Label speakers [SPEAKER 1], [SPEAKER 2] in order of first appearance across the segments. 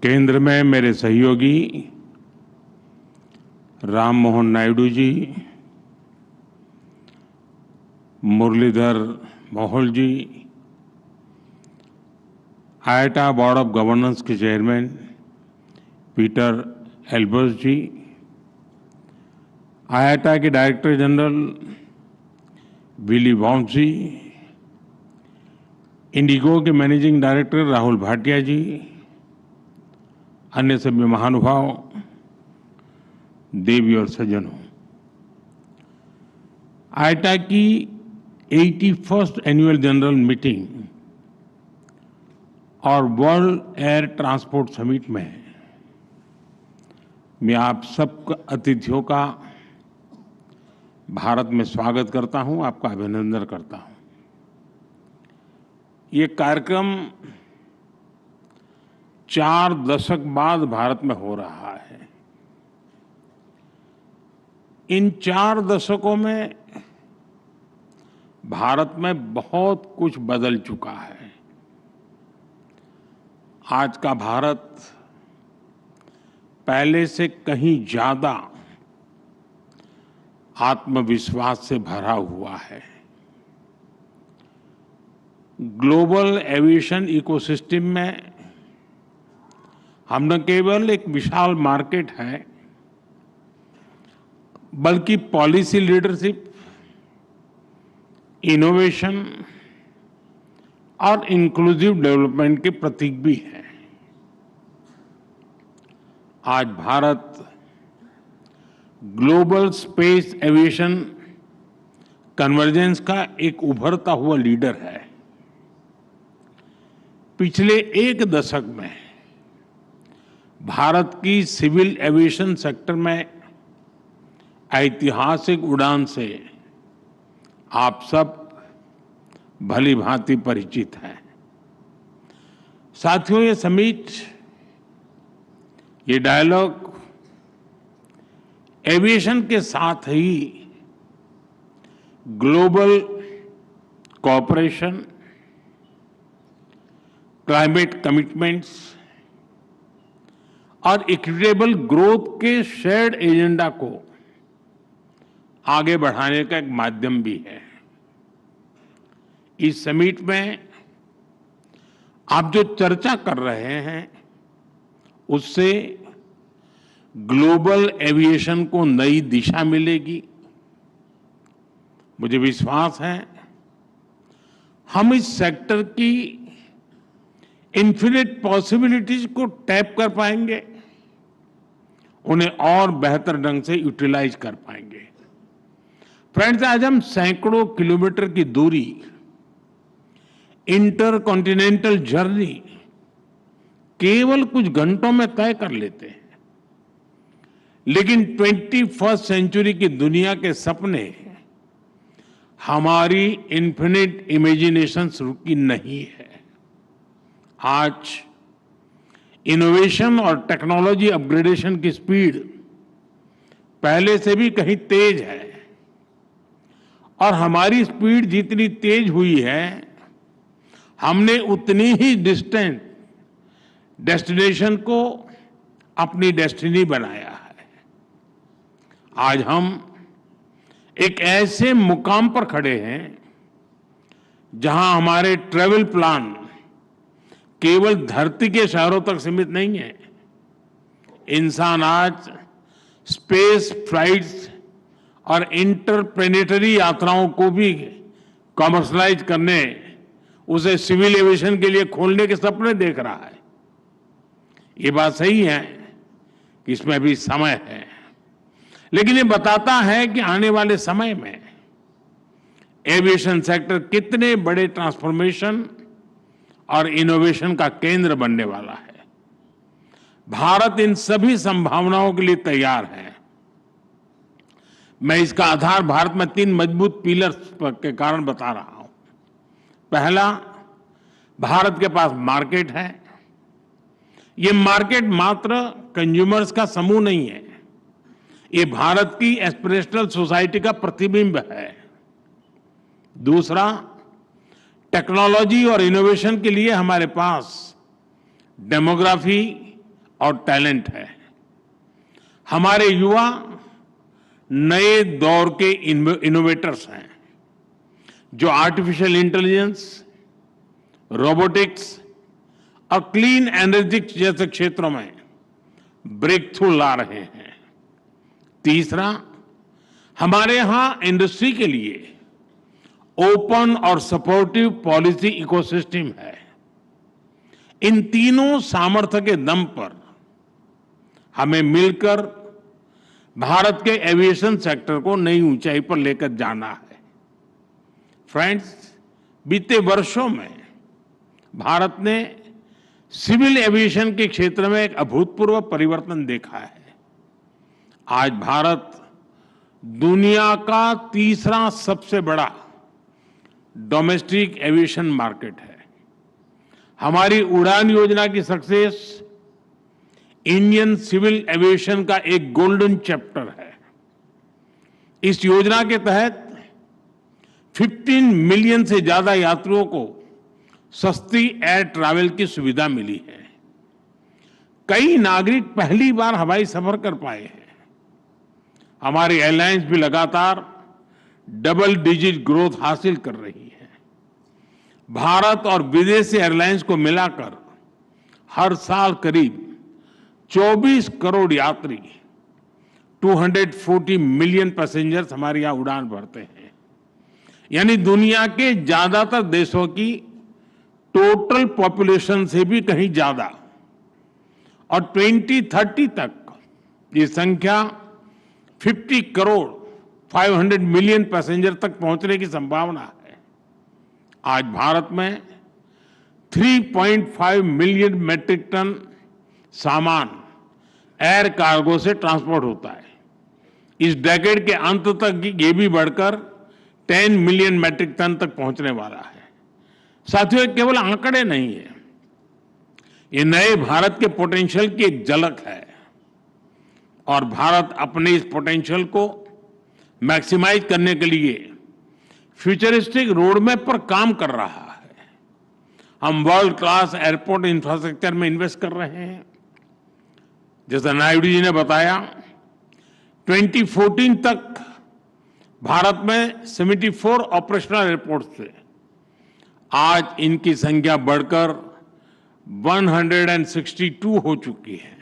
[SPEAKER 1] केंद्र में मेरे सहयोगी राम मोहन नायडू जी, मुरलीधर मोहोल जी, आईआईटी बोर्ड ऑफ गवर्नेंस के चेयरमैन पीटर एल्बर्स जी, आईआईटी के डायरेक्टर जनरल विली वॉम्सी, इंडिगो के मैनेजिंग डायरेक्टर राहुल भाटिया जी, अन्य सभी महानुभाव, देवी और सज्जनों, आईआईटी की 81st एनुअल जनरल मीटिंग और वर्ल्ड एयर ट्रांसपोर्ट समिट में मैं आप सब अतिथियों का भारत में स्वागत करता हूं, आपका अभिनंदन करता हूं। ये कार्यक्रम 4 दशक बाद भारत में हो रहा है। इन 4 दशकों में भारत में बहुत कुछ बदल चुका है। आज का भारत पहले से कहीं ज्यादा आत्मविश्वास से भरा हुआ है। ग्लोबल एविएशन इकोसिस्टम में हम न केवल एक विशाल मार्केट है, बल्कि पॉलिसी लीडरशिप, इनोवेशन और इंक्लूसिव डेवलपमेंट के प्रतीक भी है। आज Bharat global space aviation convergence का एक उभरता हुआ लीडर है। पिछले 1 दशक में भारत की सिविल एविएशन सेक्टर में ऐतिहासिक उड़ान से आप सब भली भांति परिचित हैं। साथियों, ये समिट, ये डायलॉग एविएशन के साथ ही ग्लोबल कोऑपरेशन, क्लाइमेट कमिटमेंट्स और इक्विटेबल ग्रोथ के शेयर्ड एजेंडा को आगे बढ़ाने का एक माध्यम भी है। इस समिट में आप जो चर्चा कर रहे हैं, उससे ग्लोबल एविएशन को नई दिशा मिलेगी। मुझे विश्वास है हम इस सेक्टर की इन्फिनिट पॉसिबिलिटीज को टैप कर पाएंगे, उन्हें और बेहतर ढंग से यूटिलाइज कर पाएंगे। फ्रेंड्स, आज हम सैकड़ों किलोमीटर की दूरी, इंटर कॉन्टिनेंटल जर्नी केवल कुछ घंटों में तय कर लेते हैं, लेकिन 21st सेंचुरी की दुनिया के सपने हमारी इन्फिनिट इमेजिनेशन रुकी नहीं है। आज इनोवेशन और टेक्नोलॉजी अपग्रेडेशन की स्पीड पहले से भी कहीं तेज है, और हमारी स्पीड जितनी तेज हुई है, हमने उतनी ही डिस्टेंट डेस्टिनेशन को अपनी डेस्टिनी बनाया है। आज हम एक ऐसे मुकाम पर खड़े हैं जहां हमारे ट्रैवल प्लान केवल धरती के शहरों तक सीमित नहीं है। इंसान आज स्पेस फ्लाइट्स और इंटरप्लेनेटरी यात्राओं को भी कॉमर्शलाइज करने, उसे सिविल एविएशन के लिए खोलने के सपने देख रहा है। ये बात सही है कि इसमें अभी समय है, लेकिन ये बताता है कि आने वाले समय में एविएशन सेक्टर कितने बड़े ट्रांसफॉर्मेशन और इनोवेशन का केंद्र बनने वाला है। भारत इन सभी संभावनाओं के लिए तैयार है। मैं इसका आधार भारत में 3 मजबूत पिलर्स के कारण बता रहा हूं। पहला, भारत के पास मार्केट है। ये मार्केट मात्र कंज्यूमर्स का समूह नहीं है, ये भारत की एस्पिरेशनल सोसाइटी का प्रतिबिंब है। दूसरा, टेक्नोलॉजी और इनोवेशन के लिए हमारे पास डेमोग्राफी, और टैलेंट है। हमारे युवा नए दौर के इनोवेटर्स हैं जो आर्टिफिशियल इंटेलिजेंस, रोबोटिक्स और क्लीन एनर्जी जैसे क्षेत्रों में ब्रेक थ्रू ला रहे हैं। तीसरा, हमारे यहां इंडस्ट्री के लिए ओपन और सपोर्टिव पॉलिसी इकोसिस्टम है। इन तीनों सामर्थ्य के दम पर हमें मिलकर भारत के एविएशन सेक्टर को नई ऊंचाई पर लेकर जाना है। फ्रेंड्स, बीते वर्षों में भारत ने सिविल एविएशन के क्षेत्र में एक अभूतपूर्व परिवर्तन देखा है। आज भारत दुनिया का तीसरा सबसे बड़ा डोमेस्टिक एविएशन मार्केट है। हमारी उड़ान योजना की सक्सेस इंडियन सिविल एविएशन का एक गोल्डन चैप्टर है। इस योजना के तहत 15 मिलियन से ज्यादा यात्रियों को सस्ती एयर ट्रैवल की सुविधा मिली है। कई नागरिक पहली बार हवाई सफर कर पाए हैं। हमारी एयरलाइंस भी लगातार डबल डिजिट ग्रोथ हासिल कर रही है। भारत और विदेशी एयरलाइंस को मिलाकर हर साल करीब 24 करोड़ यात्री, 240 मिलियन पैसेंजर्स हमारे यहां उड़ान भरते हैं। यानी दुनिया के ज्यादातर देशों की टोटल पॉपुलेशन से भी कहीं ज्यादा। और 2030 तक ये संख्या 50 करोड़ 500 मिलियन पैसेंजर तक पहुंचने की संभावना है। आज भारत में 3.5 मिलियन मैट्रिक टन सामान एयर कार्गो से ट्रांसपोर्ट होता है। इस डेकेड के अंत तक ये भी बढ़कर 10 मिलियन मैट्रिक टन तक पहुंचने वाला है। साथियों, ये केवल आंकड़े नहीं है, ये नए भारत के पोटेंशियल की एक झलक है और भारत अपने इस पोटेंशियल को मैक्सिमाइज करने के लिए फ्यूचरिस्टिक रोडमैप पर काम कर रहा है। हम वर्ल्ड क्लास एयरपोर्ट इंफ्रास्ट्रक्चर में इन्वेस्ट कर रहे हैं। जैसा नायडू जी ने बताया, 2014 तक भारत में 74 ऑपरेशनल एयरपोर्ट थे। आज इनकी संख्या बढ़कर 162 हो चुकी है।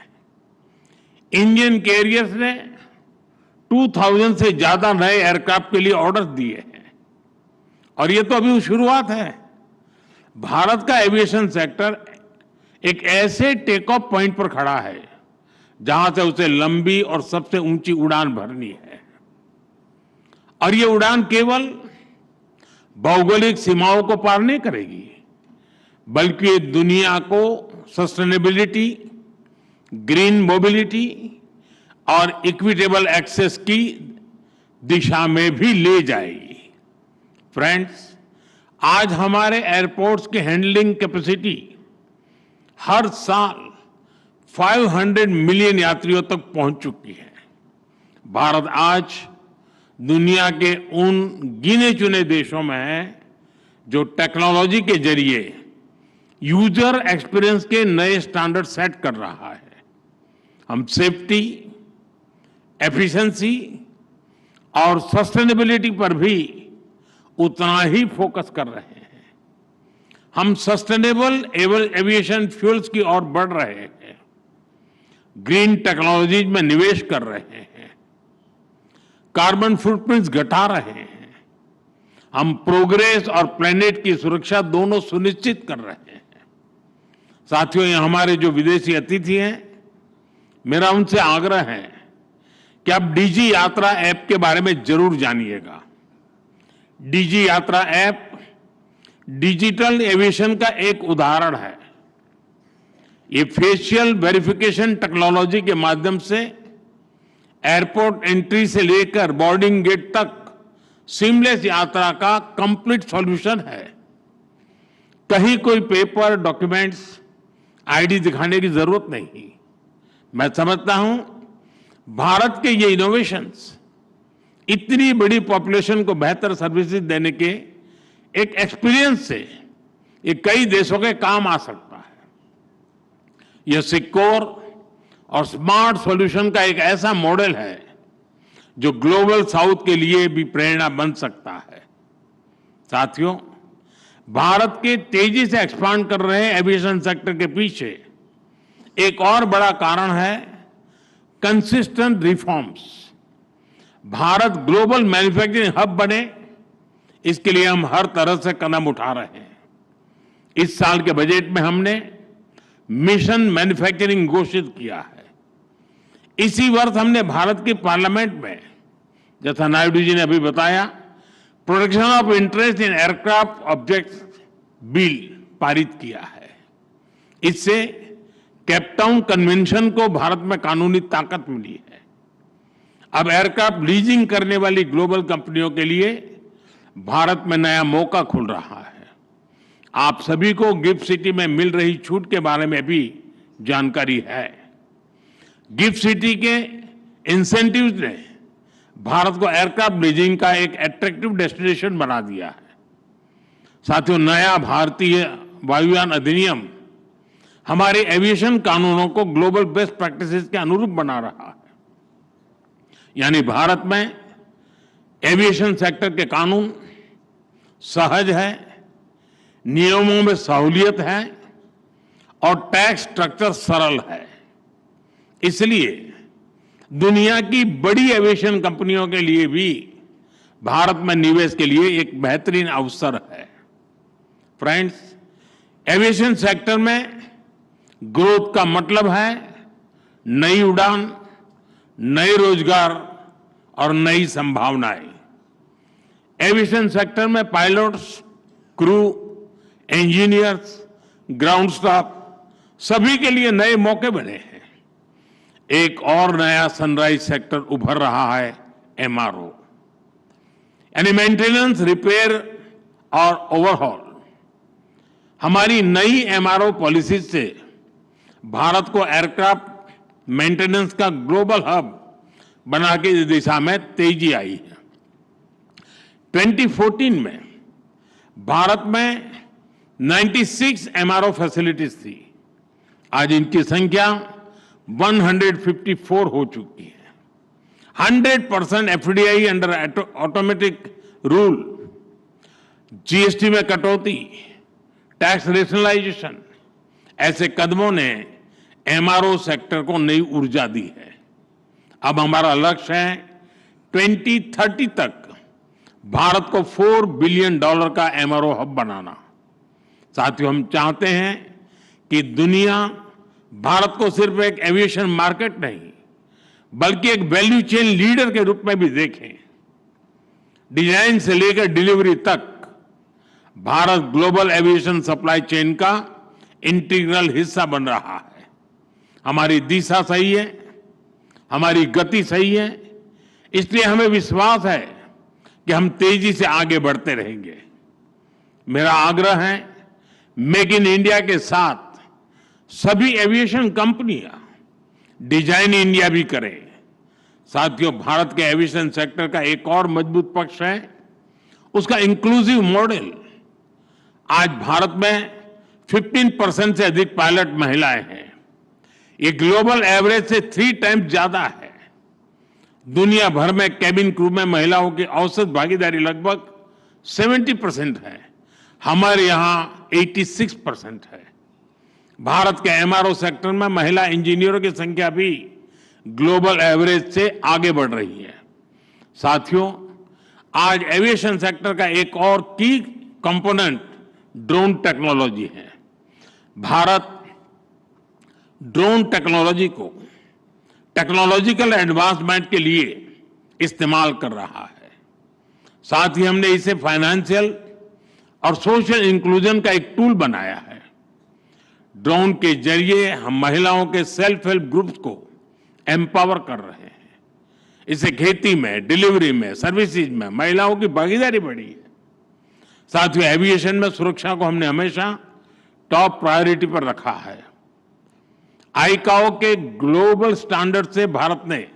[SPEAKER 1] इंडियन कैरियर्स ने 2000 से ज्यादा नए एयरक्राफ्ट के लिए ऑर्डर दिए हैं और ये तो अभी शुरुआत है। भारत का एविएशन सेक्टर एक ऐसे टेक ऑफ पॉइंट पर खड़ा है जहां से उसे लंबी और सबसे ऊंची उड़ान भरनी है। और ये उड़ान केवल भौगोलिक सीमाओं को पार नहीं करेगी, बल्कि ये दुनिया को सस्टेनेबिलिटी, ग्रीन मोबिलिटी और इक्विटेबल एक्सेस की दिशा में भी ले जाएगी। फ्रेंड्स, आज हमारे एयरपोर्ट्स की हैंडलिंग कैपेसिटी हर साल 500 मिलियन यात्रियों तक पहुंच चुकी है। भारत आज दुनिया के उन गिने चुने देशों में है जो टेक्नोलॉजी के जरिए यूजर एक्सपीरियंस के नए स्टैंडर्ड सेट कर रहा है। हम सेफ्टी, एफिशिएंसी और सस्टेनेबिलिटी पर भी उतना ही फोकस कर रहे हैं। हम सस्टेनेबल एविएशन फ्यूल्स की ओर बढ़ रहे हैं, ग्रीन टेक्नोलॉजीज में निवेश कर रहे हैं, कार्बन फुटप्रिंट्स घटा रहे हैं। हम प्रोग्रेस और प्लेनेट की सुरक्षा दोनों सुनिश्चित कर रहे हैं। साथियों, ये हमारे जो विदेशी अतिथि हैं, मेरा उनसे आग्रह है कि आप डीजी यात्रा ऐप के बारे में जरूर जानिएगा। डीजी यात्रा ऐप डिजिटल एविएशन का एक उदाहरण है। ये फेशियल वेरिफिकेशन टेक्नोलॉजी के माध्यम से एयरपोर्ट एंट्री से लेकर बोर्डिंग गेट तक सीमलेस यात्रा का कंप्लीट सॉल्यूशन है। कहीं कोई पेपर, डॉक्यूमेंट्स, आईडी दिखाने की जरूरत नहीं। मैं समझता हूं भारत के ये इनोवेशंस इतनी बड़ी पॉपुलेशन को बेहतर सर्विसेज देने के एक एक्सपीरियंस से ये कई देशों के काम आ सकता है। यह सिक्योर, और स्मार्ट सॉल्यूशन का एक ऐसा मॉडल है जो ग्लोबल साउथ के लिए भी प्रेरणा बन सकता है। साथियों, भारत के तेजी से एक्सपांड कर रहे एविएशन सेक्टर के पीछे एक और बड़ा कारण है consistent reforms. Bharat global manufacturing hub बने, इसके लिए हम हर तरह से कदम उठा रहे हैं। इस साल के बजट में हमने मिशन मैन्युफैक्चरिंग घोषित किया है। इसी वर्ष हमने भारत की पार्लियामेंट में, जैसा नायडू जी ने अभी बताया, protection of interest in aircraft objects bill पारित किया है। इससे केपटाउन कन्वेंशन को भारत में कानूनी ताकत मिली है। अब एयरक्राफ्ट लीजिंग करने वाली ग्लोबल कंपनियों के लिए भारत में नया मौका खुल रहा है। आप सभी को गिफ्ट सिटी में मिल रही छूट के बारे में भी जानकारी है। गिफ्ट सिटी के इंसेंटिव्स ने भारत को एयरक्राफ्ट लीजिंग का एक अट्रैक्टिव डेस्टिनेशन बना दिया है। साथियों, नया भारतीय वायुयान अधिनियम हमारे एविएशन कानूनों को ग्लोबल बेस्ट प्रैक्टिसेस के अनुरूप बना रहा है। यानी भारत में एविएशन सेक्टर के कानून सहज है, नियमों में सहूलियत है और टैक्स स्ट्रक्चर सरल है। इसलिए दुनिया की बड़ी एविएशन कंपनियों के लिए भी भारत में निवेश के लिए एक बेहतरीन अवसर है। फ्रेंड्स, एविएशन सेक्टर में ग्रोथ का मतलब है नई उड़ान, नए रोजगार और नई संभावनाएं। एविएशन सेक्टर में pilots, crew, engineers, ground staff सभी के लिए नए मौके बने हैं। एक और नया सनराइज सेक्टर उभर रहा है, एमआरओ, यानी मेंटेनेंस, रिपेयर और ओवरहॉल। हमारी नई एमआरओ पॉलिसी से भारत को एयरक्राफ्ट मेंटेनेंस का ग्लोबल हब बना के इस दिशा में तेजी आई है। 2014 में भारत में 96 एमआरओ फैसिलिटीज थी। आज इनकी संख्या 154 हो चुकी है। 100% FDI under automatic rule, GST में कटौती, टैक्स रेशनलाइजेशन, ऐसे कदमों ने एमआरओ सेक्टर को नई ऊर्जा दी है। अब हमारा लक्ष्य है 2030 तक भारत को $4 बिलियन का एमआरओ हब बनाना। साथियों, हम चाहते हैं कि दुनिया भारत को सिर्फ एक एविएशन मार्केट नहीं, बल्कि एक वैल्यू चेन लीडर के रूप में भी देखें। डिजाइन से लेकर डिलीवरी तक Bharat global aviation supply chain का इंटीग्रल हिस्सा बन रहा है। हमारी दिशा सही है, हमारी गति सही है, इसलिए हमें विश्वास है कि हम तेजी से आगे बढ़ते रहेंगे। मेरा आग्रह है, मेक इन इंडिया के साथ सभी एविएशन कंपनियां डिजाइन इंडिया भी करें। साथियों, भारत के एविएशन सेक्टर का एक और मजबूत पक्ष है उसका इंक्लूसिव मॉडल। आज भारत में 15% से अधिक पायलट महिलाएं हैं। ये ग्लोबल एवरेज से 3 टाइम्स ज्यादा है। दुनिया भर में कैबिन क्रू में महिलाओं की औसत भागीदारी लगभग 70% है। हमारे यहां 86% है। भारत के एमआरओ सेक्टर में महिला इंजीनियरों की संख्या भी ग्लोबल एवरेज से आगे बढ़ रही है। साथियों, आज एविएशन सेक्टर का एक और की कंपोनेंट ड्रोन टेक्नोलॉजी है। भारत ड्रोन टेक्नोलॉजी को टेक्नोलॉजिकल एडवांसमेंट के लिए इस्तेमाल कर रहा है। साथ ही हमने इसे फाइनेंशियल और सोशल इंक्लूजन का एक टूल बनाया है। ड्रोन के जरिए हम महिलाओं के सेल्फ हेल्प ग्रुप्स को एम्पावर कर रहे हैं। इससे खेती में, डिलीवरी में, सर्विसेज में महिलाओं की भागीदारी बढ़ी है। साथियों, एविएशन में सुरक्षा को हमने हमेशा टॉप प्रायोरिटी पर रखा है। आईकाओ के ग्लोबल स्टैंडर्ड से भारत ने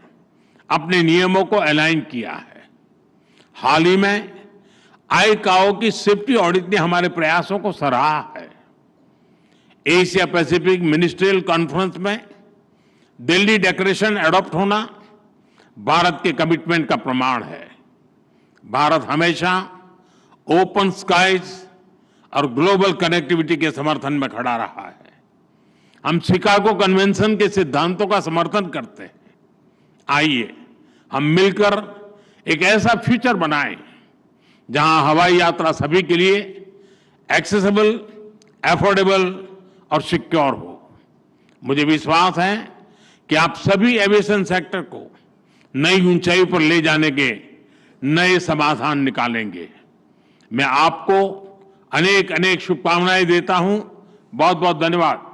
[SPEAKER 1] अपने नियमों को अलाइन किया है। हाल ही में आईकाओ की सेफ्टी ऑडिट ने हमारे प्रयासों को सराहा है। एशिया पैसिफिक मिनिस्ट्रियल कॉन्फ्रेंस में दिल्ली डिक्लेरेशन एडॉप्ट होना भारत के कमिटमेंट का प्रमाण है। भारत हमेशा ओपन स्काईज और ग्लोबल कनेक्टिविटी के समर्थन में खड़ा रहा है। हम शिकागो कन्वेंशन के सिद्धांतों का समर्थन करते हैं। आइए हम मिलकर एक ऐसा फ्यूचर बनाएं जहां हवाई यात्रा सभी के लिए एक्सेसिबल, एफोर्डेबल और सिक्योर हो। मुझे विश्वास है कि आप सभी एविएशन सेक्टर को नई ऊंचाई पर ले जाने के नए समाधान निकालेंगे। मैं आपको अनेक अनेक शुभकामनाएं देता हूं। बहुत बहुत धन्यवाद।